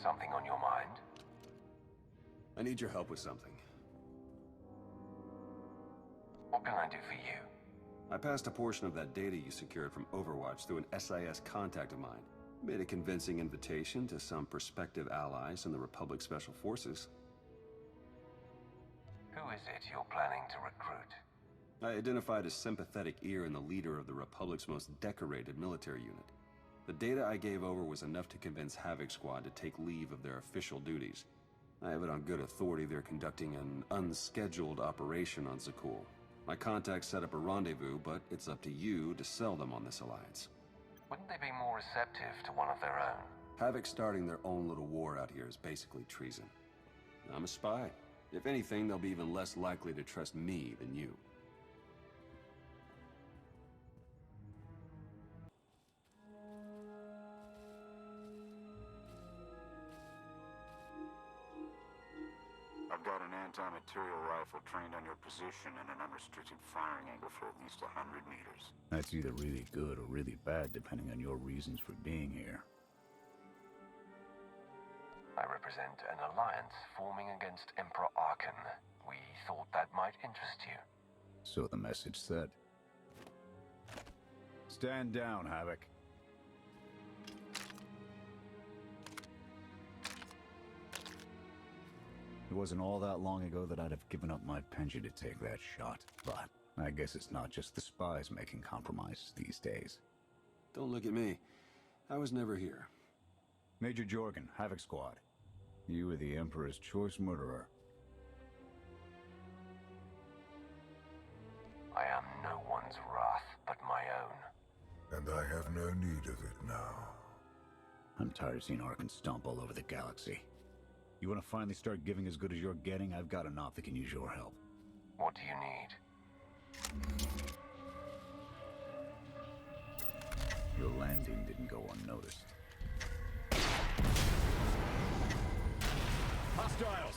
Something on your mind? I need your help with something. What can I do for you? I passed a portion of that data you secured from Overwatch through an SIS contact of mine. Made a convincing invitation to some prospective allies in the Republic Special Forces. Who is it you're planning to recruit? I identified a sympathetic ear in the leader of the Republic's most decorated military unit. The data I gave over was enough to convince Havoc Squad to take leave of their official duties. I have it on good authority they're conducting an unscheduled operation on Zakul. My contacts set up a rendezvous, but it's up to you to sell them on this alliance. Wouldn't they be more receptive to one of their own? Havoc starting their own little war out here is basically treason. I'm a spy. If anything, they'll be even less likely to trust me than you. I've got an anti-material rifle trained on your position and an unrestricted firing angle for at least 100 meters. That's either really good or really bad, depending on your reasons for being here. I represent an alliance forming against Emperor Arkan. We thought that might interest you. So the message said. Stand down, Havoc. It wasn't all that long ago that I'd have given up my pension to take that shot, but I guess it's not just the spies making compromises these days. Don't look at me. I was never here. Major Jorgen, Havoc Squad. You were the Emperor's choice murderer. I am no one's wrath but my own. And I have no need of it now. I'm tired of seeing Arkan stomp all over the galaxy. You want to finally start giving as good as you're getting? I've got an op that can use your help. What do you need? Your landing didn't go unnoticed. Hostiles!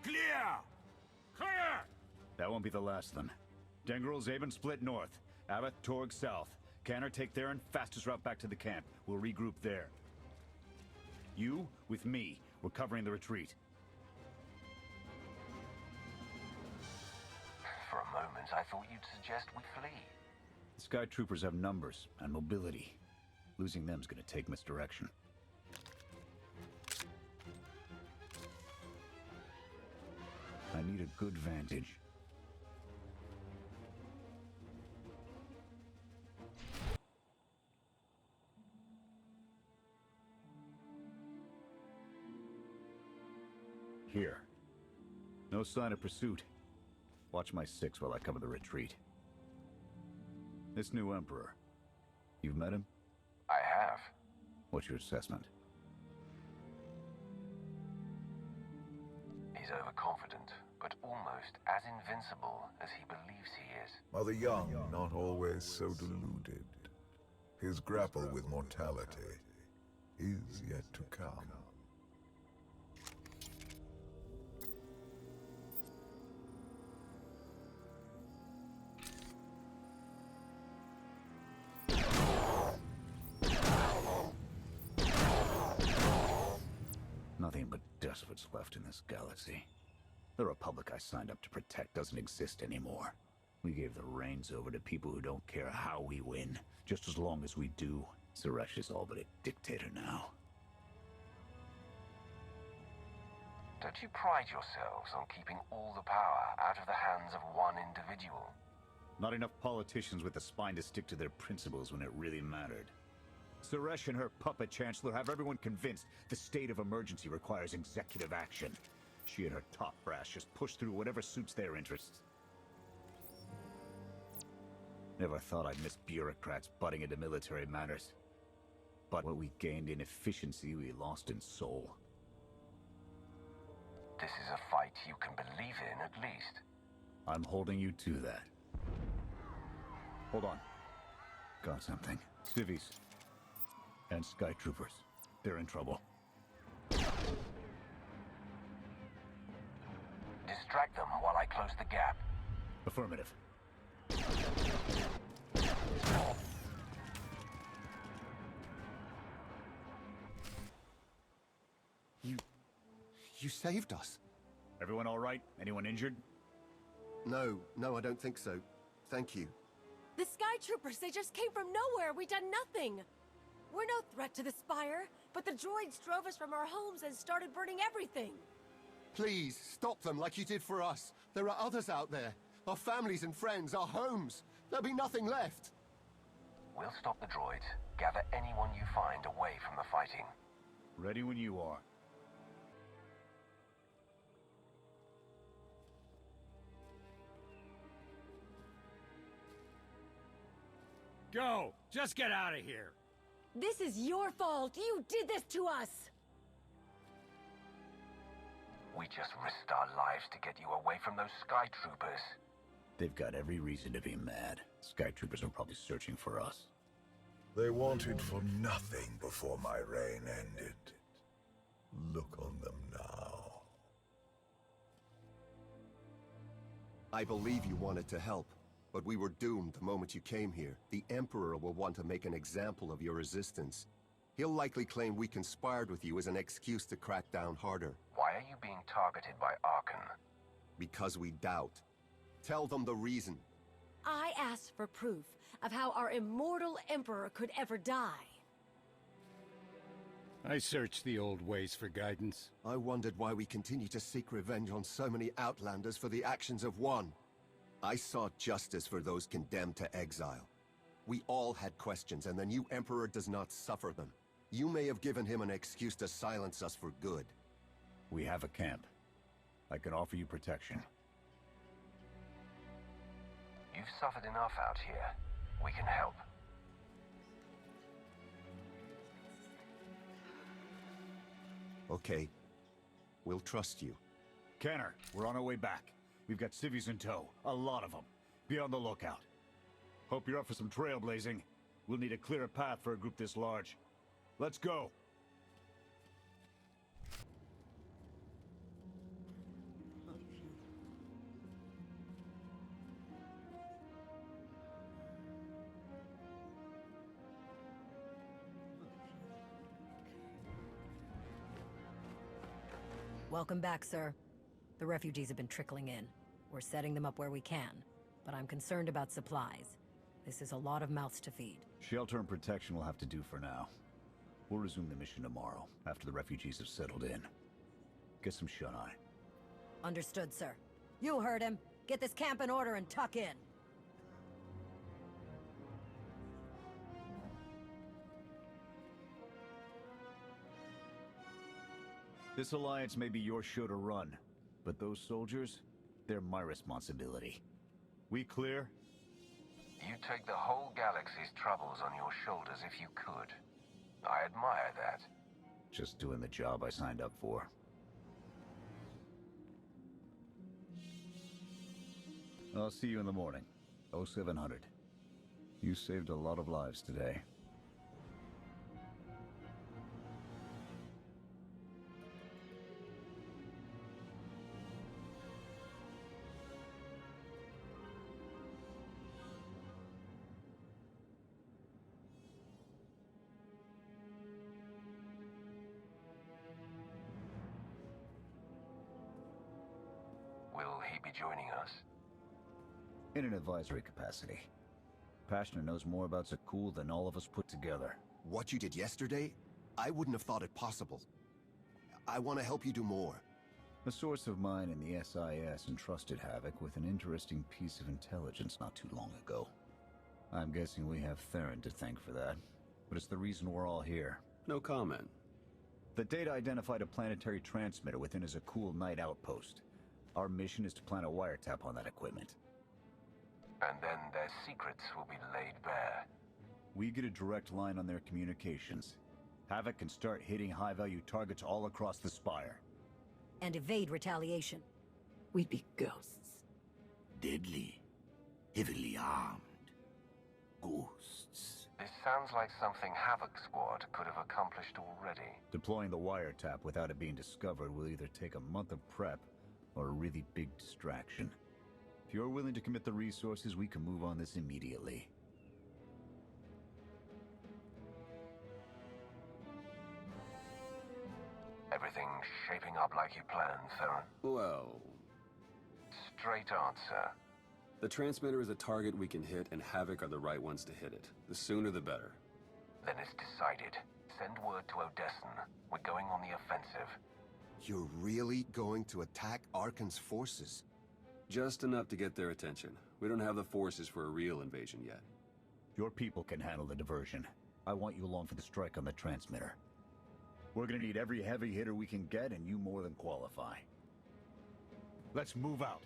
Clear! Clear! That won't be the last then. Dengril, Zaven split north. Abath, Torg south. Canner take there and fastest route back to the camp. We'll regroup there. You, with me, we're covering the retreat. For a moment, I thought you'd suggest we flee. The Sky Troopers have numbers and mobility. Losing them's gonna take misdirection. I need a good vantage. Here. No sign of pursuit. Watch my 6 while I cover the retreat. This new Emperor. You've met him? I have. What's your assessment? He's overconfident, but almost as invincible as he believes he is. Are the young not always so deluded? His grapple with mortality is yet to come. Nothing but despots left in this galaxy. The Republic I signed up to protect doesn't exist anymore. We gave the reins over to people who don't care how we win, just as long as we do. Suresh is all but a dictator now. Don't you pride yourselves on keeping all the power out of the hands of one individual? Not enough politicians with the spine to stick to their principles when it really mattered. Suresh and her puppet chancellor have everyone convinced the state of emergency requires executive action. She and her top brass just push through whatever suits their interests. Never thought I'd miss bureaucrats butting into military matters. But what we gained in efficiency, we lost in soul. This is a fight you can believe in, at least. I'm holding you to that. Hold on. Got something. Civvies. And Sky Troopers. They're in trouble. Distract them while I close the gap. Affirmative. saved us. Everyone all right? Anyone injured? No, I don't think so. Thank you. The Sky Troopers, they just came from nowhere. We done nothing. We're no threat to the Spire, but the droids drove us from our homes and started burning everything. Please, stop them like you did for us. There are others out there. Our families and friends, our homes. There'll be nothing left. We'll stop the droids. Gather anyone you find away from the fighting. Ready when you are. Go! Just get out of here! This is your fault. You did this to us. We just risked our lives to get you away from those Sky Troopers. They've got every reason to be mad. Sky Troopers are probably searching for us. They wanted for nothing before my reign ended. Look on them now. I believe you wanted to help, but we were doomed the moment you came here. The Emperor will want to make an example of your resistance. He'll likely claim we conspired with you as an excuse to crack down harder. Why are you being targeted by Archon? Because we doubt. Tell them the reason. I asked for proof of how our immortal Emperor could ever die. I searched the old ways for guidance. I wondered why we continue to seek revenge on so many Outlanders for the actions of one. I sought justice for those condemned to exile. We all had questions, and the new Emperor does not suffer them. You may have given him an excuse to silence us for good. We have a camp. I can offer you protection. You've suffered enough out here. We can help. Okay. We'll trust you. Kenner, we're on our way back. We've got civvies in tow. A lot of them. Be on the lookout. Hope you're up for some trailblazing. We'll need a clearer path for a group this large. Let's go! Welcome back, sir. The refugees have been trickling in. We're setting them up where we can, but I'm concerned about supplies. This is a lot of mouths to feed. Shelter and protection will have to do for now. We'll resume the mission tomorrow, after the refugees have settled in. Get some shut-eye. Understood, sir. You heard him. Get this camp in order and tuck in. This alliance may be your show to run, but those soldiers, they're my responsibility. We clear? You'd take the whole galaxy's troubles on your shoulders if you could. I admire that. Just doing the job I signed up for. I'll see you in the morning. 0700. You saved a lot of lives today. Will he be joining us? In an advisory capacity. Pashner knows more about Ch11 than all of us put together. What you did yesterday? I wouldn't have thought it possible. I want to help you do more. A source of mine in the SIS entrusted Havoc with an interesting piece of intelligence not too long ago. I'm guessing we have Theron to thank for that, but it's the reason we're all here. No comment. The data identified a planetary transmitter within a Ch11 night outpost. Our mission is to plant a wiretap on that equipment. And then their secrets will be laid bare. We get a direct line on their communications. Havoc can start hitting high-value targets all across the Spire. And evade retaliation. We'd be ghosts. Deadly, heavily armed, ghosts. This sounds like something Havoc Squad could have accomplished already. Deploying the wiretap without it being discovered will either take a month of prep or a really big distraction. If you're willing to commit the resources, we can move on this immediately. Everything shaping up like you planned, Theron? Well, Straight answer. the transmitter is a target we can hit, and Havoc are the right ones to hit it. The sooner the better. Then it's decided. Send word to Odessen. We're going on the offensive. You're really going to attack Arkan's forces? Just enough to get their attention. We don't have the forces for a real invasion yet. Your people can handle the diversion. I want you along for the strike on the transmitter. We're gonna need every heavy hitter we can get, and you more than qualify. Let's move out.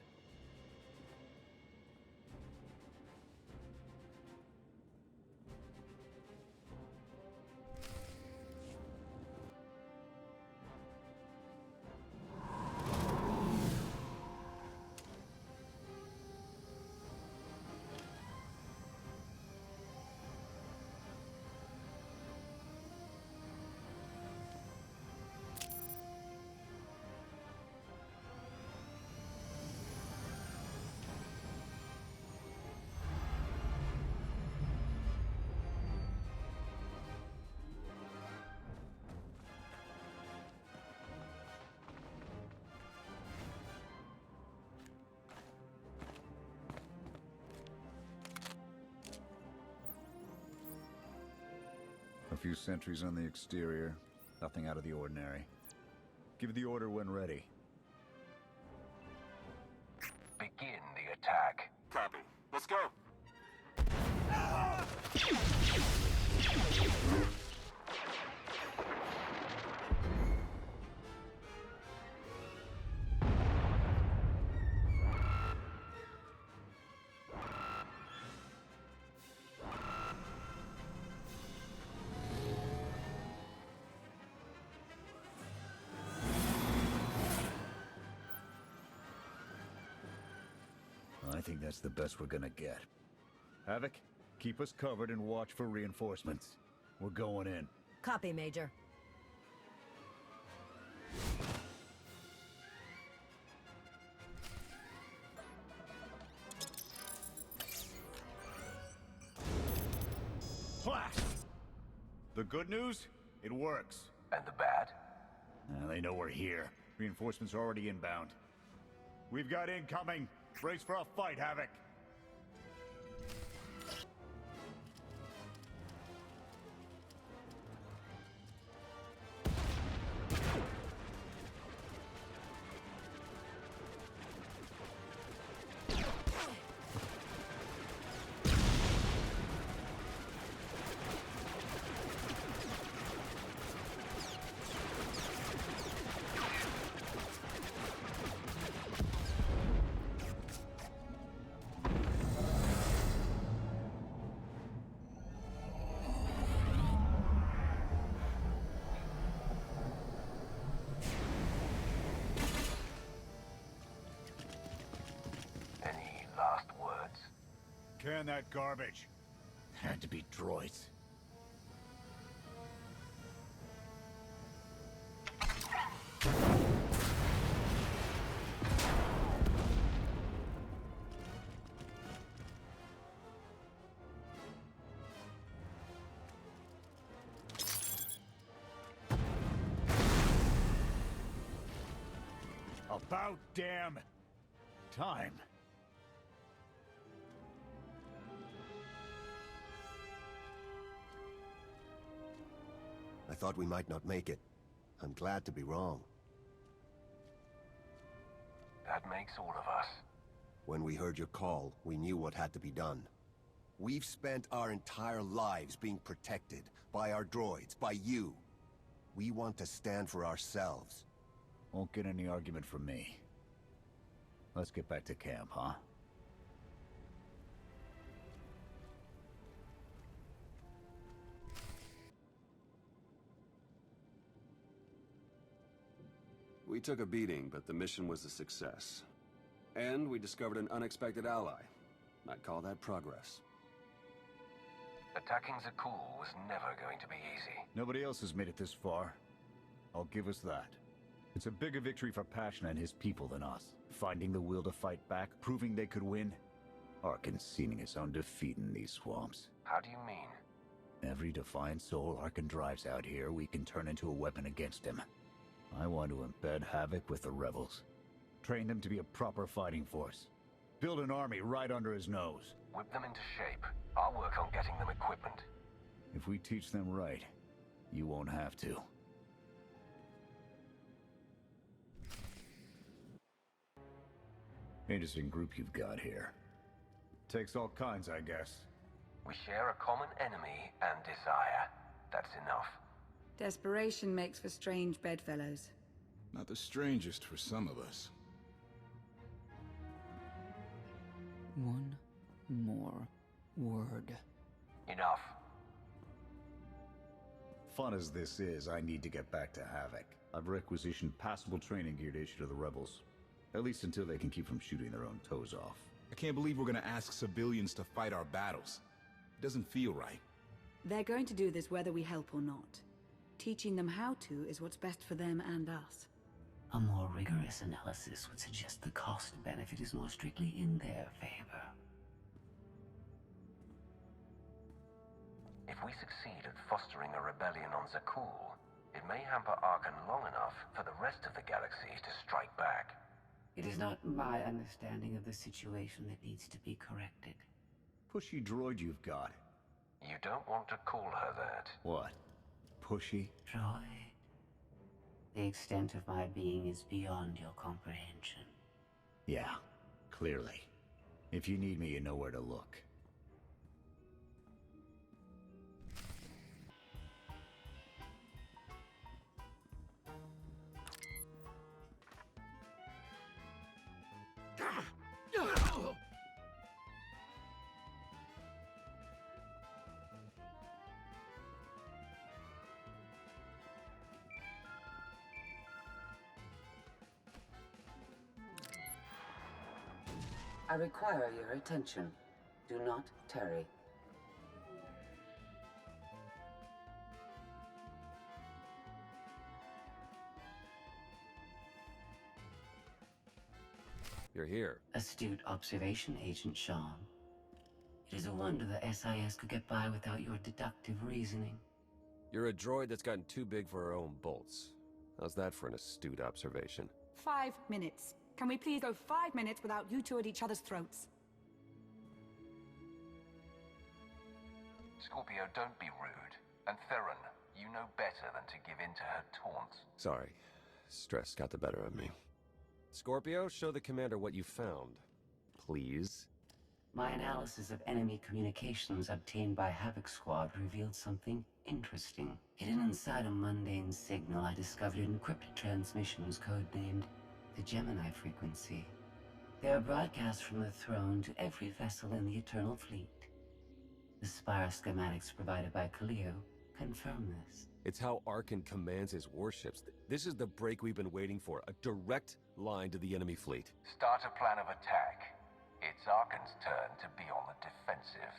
A few sentries on the exterior. Nothing out of the ordinary. Give the order when ready. Begin the attack. Copy. Let's go. I think that's the best we're gonna get. Havoc, keep us covered and watch for reinforcements. We're going in. Copy, Major. Flash! The good news? It works. And the bad? They know we're here. Reinforcements are already inbound. We've got incoming. Brace for a fight, Havoc. Any last words? Can that garbage. Had to be droids. About damn time. I thought we might not make it. I'm glad to be wrong. That makes all of us. When we heard your call, we knew what had to be done. We've spent our entire lives being protected by our droids, by you. We want to stand for ourselves. Won't get any argument from me. Let's get back to camp, huh? We took a beating, but the mission was a success. And we discovered an unexpected ally. I'd call that progress. Attacking Zakul was never going to be easy. Nobody else has made it this far. I'll give us that. It's a bigger victory for Passion and his people than us. Finding the will to fight back, proving they could win. Or conceding his own defeat in these swamps. How do you mean? Every defiant soul Arkan drives out here, we can turn into a weapon against him. I want to embed Havoc with the rebels. Train them to be a proper fighting force. Build an army right under his nose. Whip them into shape. I'll work on getting them equipment. If we teach them right, you won't have to. Interesting group you've got here. Takes all kinds, I guess. We share a common enemy and desire. That's enough. Desperation makes for strange bedfellows. Not the strangest for some of us. One more word. Enough. Fun as this is, I need to get back to Havoc. I've requisitioned passable training gear to issue to the rebels. At least until they can keep from shooting their own toes off. I can't believe we're gonna ask civilians to fight our battles. It doesn't feel right. They're going to do this whether we help or not. Teaching them how to is what's best for them and us. A more rigorous analysis would suggest the cost-benefit is more strictly in their favor. If we succeed at fostering a rebellion on Zakul, it may hamper Arkan long enough for the rest of the galaxy to strike back. It is not my understanding of the situation that needs to be corrected. Pushy droid you've got. You don't want to call her that. What? Pushy? Droid. The extent of my being is beyond your comprehension. Yeah, clearly. If you need me, you know where to look. I require your attention. Do not tarry. You're here. Astute observation, Agent Sean. It is a wonder the SIS could get by without your deductive reasoning. You're a droid that's gotten too big for her own bolts. How's that for an astute observation? 5 minutes. Can we please go 5 minutes without you two at each other's throats? Scorpio, don't be rude. And Theron, you know better than to give in to her taunts. Sorry. Stress got the better of me. Scorpio, show the commander what you found. Please. My analysis of enemy communications obtained by Havoc Squad revealed something interesting. Hidden inside a mundane signal, I discovered encrypted transmissions codenamed the Gemini frequency. They are broadcast from the throne to every vessel in the Eternal Fleet. The Spire schematics provided by Kaleo confirm this. It's how Arkan commands his warships. This is the break we've been waiting for. A direct line to the enemy fleet. Start a plan of attack. It's Arkan's turn to be on the defensive.